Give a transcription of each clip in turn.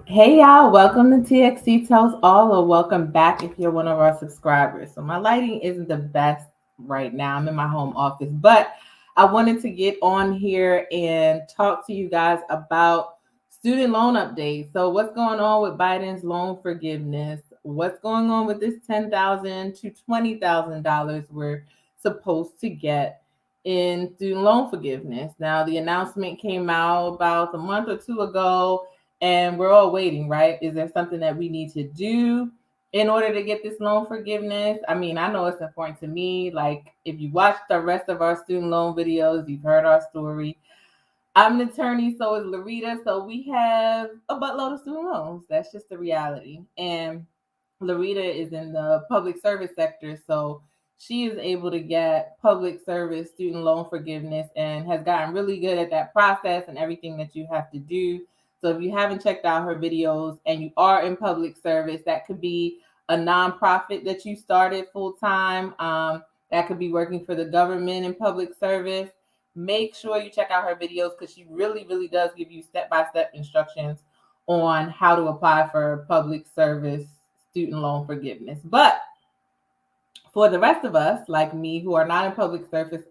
Hey y'all, welcome to TXC Tells All, or welcome back if you're one of our subscribers. So my lighting isn't the best right now. I'm in my home office, but I wanted to get on here and talk to you guys about student loan updates. So what's going on with Biden's loan forgiveness? What's going on with this $10,000 to $20,000 we're supposed to get in student loan forgiveness? Now the announcement came out about a month or two ago and we're all waiting, right? Is there something that we need to do in order to get this loan forgiveness? I mean, I know it's important to me. Like, if you watch the rest of our student loan videos, you've heard our story. I'm an attorney, so is Larita. So we have a buttload of student loans. That's just the reality. And Larita is in the public service sector, so she is able to get public service student loan forgiveness and has gotten really good at that process and everything that you have to do. So if you haven't checked out her videos and you are in public service, that could be a nonprofit that you started full time. That could be working for the government in public service. Make sure you check out her videos because she really does give you step-by-step instructions on how to apply for public service student loan forgiveness. But for the rest of us, like me, who are not in public service,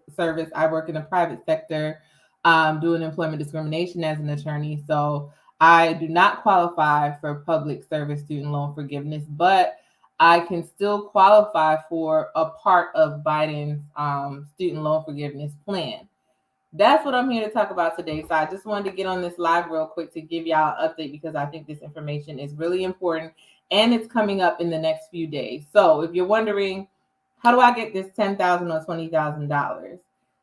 I work in the private sector, doing employment discrimination as an attorney. So I do not qualify for public service student loan forgiveness, but I can still qualify for a part of Biden's student loan forgiveness plan. That's what I'm here to talk about today. So I just wanted to get on this live real quick to give y'all an update because I think this information is really important and it's coming up in the next few days. So if you're wondering, how do I get this $10,000 or $20,000?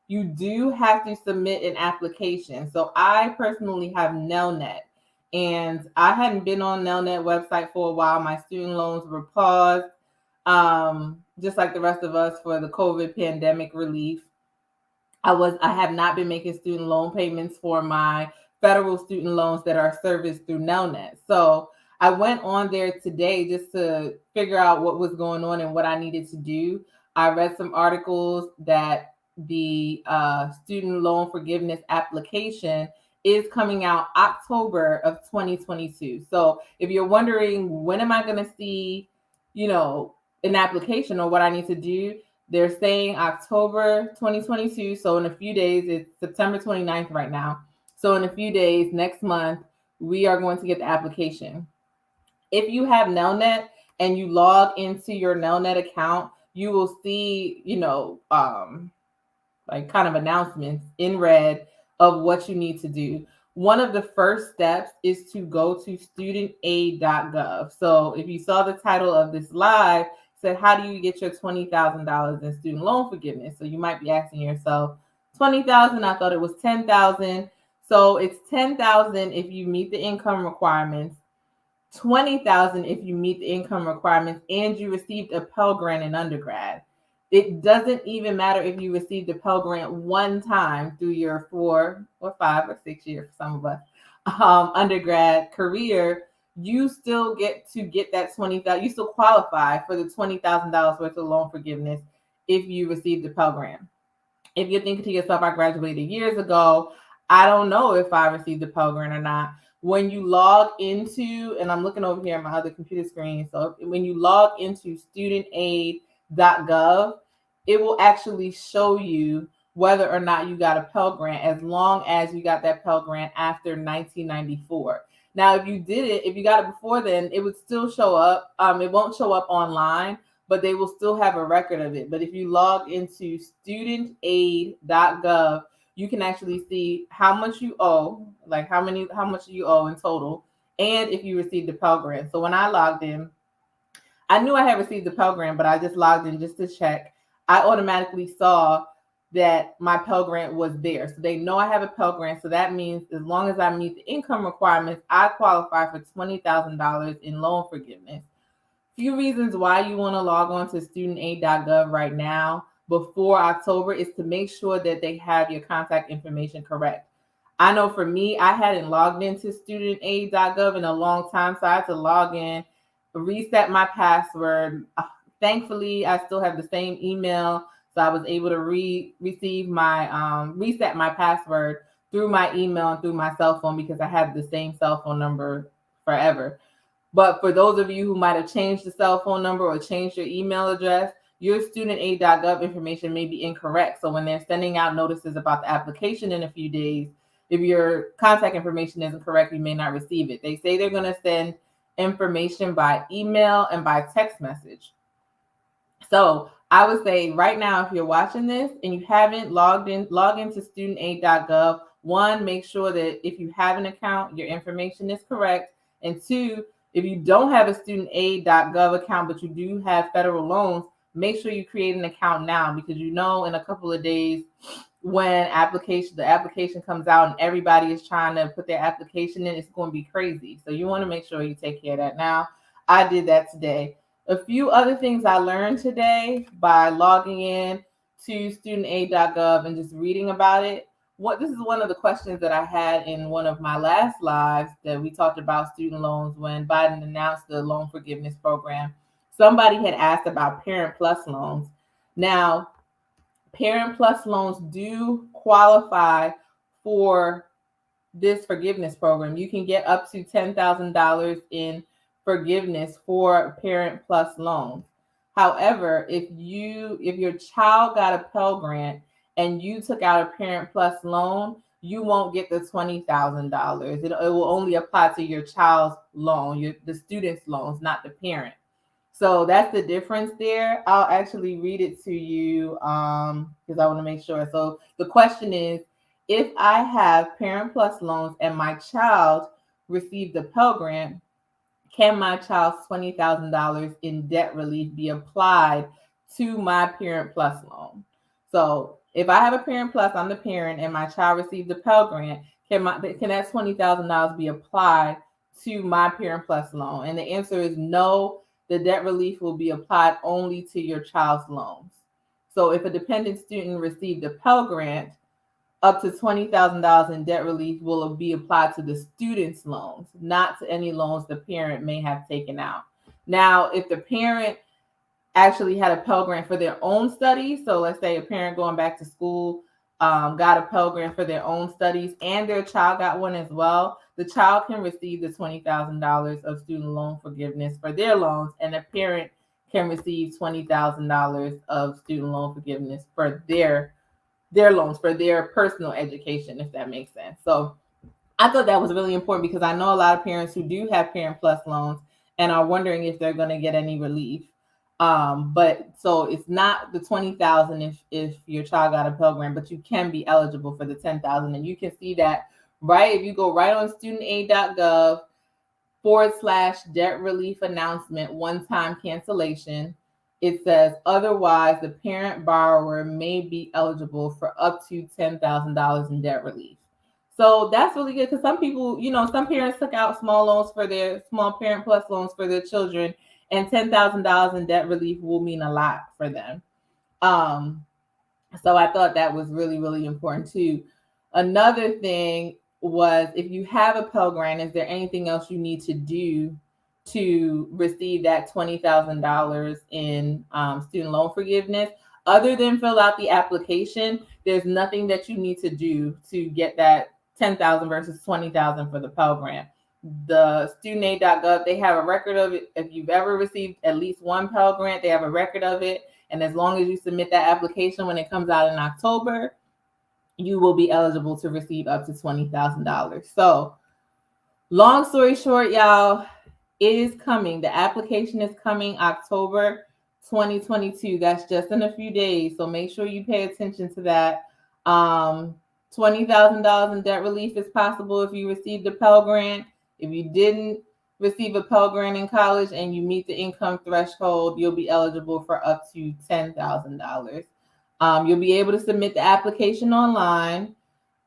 You do have to submit an application. So I personally have Nelnet, and I hadn't been on Nelnet website for a while. My student loans were paused, just like the rest of us for the COVID pandemic relief. I have not been making student loan payments for my federal student loans that are serviced through Nelnet. So I went on there today just to figure out what was going on and what I needed to do. I read some articles that the student loan forgiveness application is coming out October of 2022. So if you're wondering when am I going to see, an application or what I need to do, they're saying October 2022. So in a few days, it's September 29th right now. So in a few days, next month, we are going to get the application. If you have Nelnet and you log into your Nelnet account, you will see, like kind of announcements in red of what you need to do. One of the first steps is to go to studentaid.gov. So if you saw the title of this live, said, how do you get your $20,000 in student loan forgiveness? So you might be asking yourself, 20,000, I thought it was 10,000. So it's 10,000 if you meet the income requirements, 20,000 if you meet the income requirements and you received a Pell Grant in undergrad. It doesn't even matter if you received a Pell Grant one time through your 4 or 5 or 6 years for some of us undergrad career. You still get to get that 20,000. You still qualify for the $20,000 worth of loan forgiveness if you received a Pell Grant. If you're thinking to yourself, I graduated years ago, I don't know if I received a Pell Grant or not. When you log into, and I'm looking over here at my other computer screen, so when you log into studentaid.gov, it will actually show you whether or not you got a Pell Grant as long as you got that Pell Grant after 1994. Now, if you got it before then, it would still show up. It won't show up online, but they will still have a record of it. But if you log into studentaid.gov, you can actually see how much you owe, like how much you owe in total, and if you received the Pell Grant. So when I logged in, I knew I had received the Pell Grant, but I just logged in just to check. I automatically saw that my Pell Grant was there. So they know I have a Pell Grant. So that means as long as I meet the income requirements, I qualify for $20,000 in loan forgiveness. Few reasons why you want to log on to studentaid.gov right now before October is to make sure that they have your contact information correct. I know for me, I hadn't logged into studentaid.gov in a long time, so I had to log in, reset my password. Thankfully, I still have the same email, so I was able to receive my reset my password through my email and through my cell phone because I had the same cell phone number forever. But for those of you who might have changed the cell phone number or changed your email address, your studentaid.gov information may be incorrect. So when they're sending out notices about the application in a few days, if your contact information isn't correct, you may not receive it. They say they're going to send information by email and by text message. So I would say right now, if you're watching this and you haven't log into studentaid.gov, one, make sure that if you have an account, your information is correct. And two, if you don't have a studentaid.gov account, but you do have federal loans, make sure you create an account now, because in a couple of days, when the application comes out and everybody is trying to put their application in, it's going to be crazy. So you want to make sure you take care of that now. I did that today. A few other things I learned today by logging in to studentaid.gov and just reading about it. This is one of the questions that I had in one of my last lives that we talked about student loans when Biden announced the loan forgiveness program. Somebody had asked about Parent Plus loans. Now, Parent Plus loans do qualify for this forgiveness program. You can get up to $10,000 in forgiveness for Parent Plus loans. However, if your child got a Pell Grant and you took out a Parent Plus loan, you won't get the $20,000. It will only apply to your child's loan, the student's loans, not the parent. So that's the difference there. I'll actually read it to you because I want to make sure. So the question is, if I have Parent Plus loans and my child received a Pell Grant, can my child's $20,000 in debt relief be applied to my Parent Plus loan? So if I have a Parent Plus, I'm the parent, and my child received a Pell Grant, can that $20,000 be applied to my Parent Plus loan? And the answer is no. The debt relief will be applied only to your child's loans. So if a dependent student received a Pell Grant, up to $20,000 in debt relief will be applied to the student's loans, not to any loans the parent may have taken out. Now, if the parent actually had a Pell Grant for their own studies, so let's say a parent going back to school got a Pell Grant for their own studies and their child got one as well, the child can receive the $20,000 of student loan forgiveness for their loans, and the parent can receive $20,000 of student loan forgiveness for their loans, for their personal education, if that makes sense. So I thought that was really important because I know a lot of parents who do have Parent Plus loans and are wondering if they're going to get any relief. But so it's not the $20,000 if your child got a Pell Grant, but you can be eligible for the $10,000, and you can see that right if you go right on studentaid.gov/debt relief announcement one-time cancellation. It says otherwise the parent borrower may be eligible for up to $10,000 in debt relief. So that's really good because some people, some parents took out small Parent Plus loans for their children, and $10,000 in debt relief will mean a lot for them. So I thought that was really, really important too. Another thing was, if you have a Pell Grant, is there anything else you need to do to receive that $20,000 in student loan forgiveness? Other than fill out the application, there's nothing that you need to do to get that $10,000 versus $20,000 for the Pell Grant. The studentaid.gov, they have a record of it. If you've ever received at least one Pell Grant, they have a record of it. And as long as you submit that application when it comes out in October, you will be eligible to receive up to $20,000. So long story short, y'all, it is coming. The application is coming October 2022. That's just in a few days. So make sure you pay attention to that. $20,000 in debt relief is possible if you received a Pell Grant. If you didn't receive a Pell Grant in college and you meet the income threshold, you'll be eligible for up to $10,000. You'll be able to submit the application online.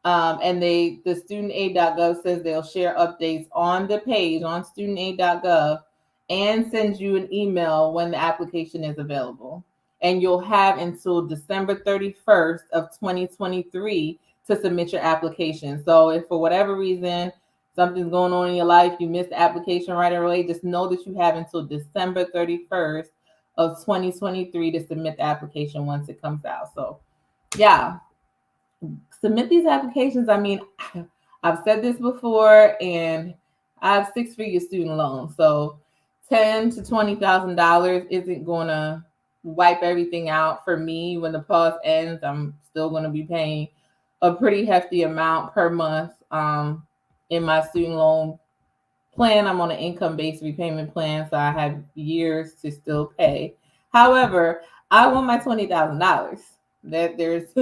And the studentaid.gov says they'll share updates on the page on studentaid.gov and send you an email when the application is available. And you'll have until December 31st of 2023 to submit your application. So if for whatever reason something's going on in your life, you missed the application right away, just know that you have until December 31st of 2023 to submit the application once it comes out. So yeah, submit these applications. I mean, I've said this before, and I have six-figure student loans, so $10,000 to $20,000 isn't gonna wipe everything out for me. When the pause ends, I'm still gonna be paying a pretty hefty amount per month in my student loan plan. I'm on an income-based repayment plan, so I have years to still pay. However, I want my $20,000. That there's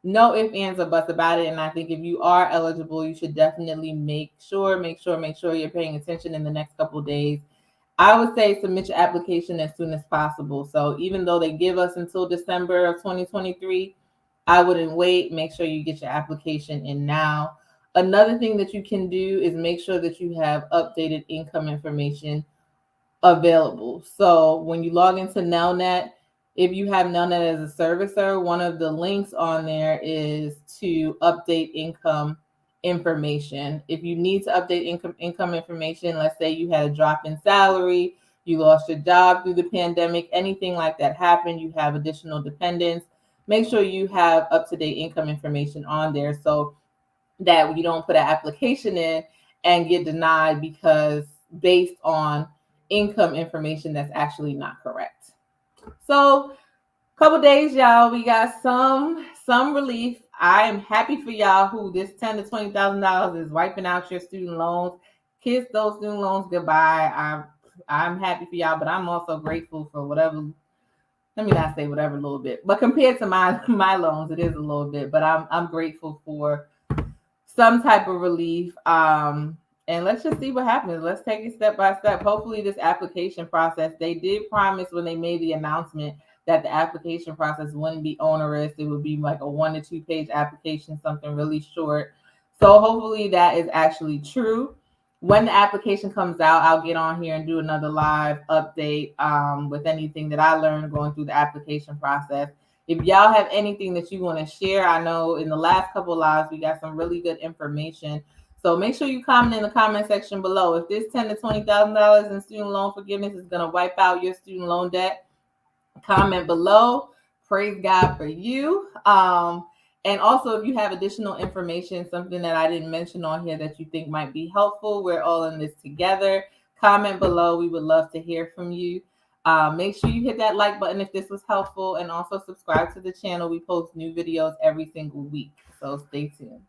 no ifs, ands, or buts about it. And I think if you are eligible, you should definitely make sure you're paying attention in the next couple of days. I would say submit your application as soon as possible. So even though they give us until December of 2023, I wouldn't wait. Make sure you get your application in now. Another thing that you can do is make sure that you have updated income information available. So when you log into Nelnet, if you have Nelnet as a servicer, one of the links on there is to update income information. If you need to update income information, let's say you had a drop in salary, you lost your job through the pandemic, anything like that happened, you have additional dependents, make sure you have up-to-date income information on there so that you don't put an application in and get denied because based on income information that's actually not correct. So couple days, y'all, we got some relief. I am happy for y'all who this $10,000 to $20,000 is wiping out your student loans. Kiss those student loans goodbye. I'm happy for y'all, but I'm also grateful for whatever. Let me not say whatever a little bit, but compared to my loans, it is a little bit. But I'm grateful for some type of relief. And let's just see what happens. Let's take it step by step. Hopefully, this application process, they did promise when they made the announcement that the application process wouldn't be onerous. It would be like a 1 to 2 page application, something really short. So hopefully that is actually true. When the application comes out, I'll get on here and do another live update with anything that I learned going through the application process. If y'all have anything that you want to share, I know in the last couple of lives, we got some really good information. So make sure you comment in the comment section below. If this $10,000 to $20,000 in student loan forgiveness is going to wipe out your student loan debt, comment below. Praise God for you. And also, if you have additional information, something that I didn't mention on here that you think might be helpful, we're all in this together. Comment below. We would love to hear from you. Make sure you hit that like button if this was helpful, and also subscribe to the channel. We post new videos every single week, so stay tuned.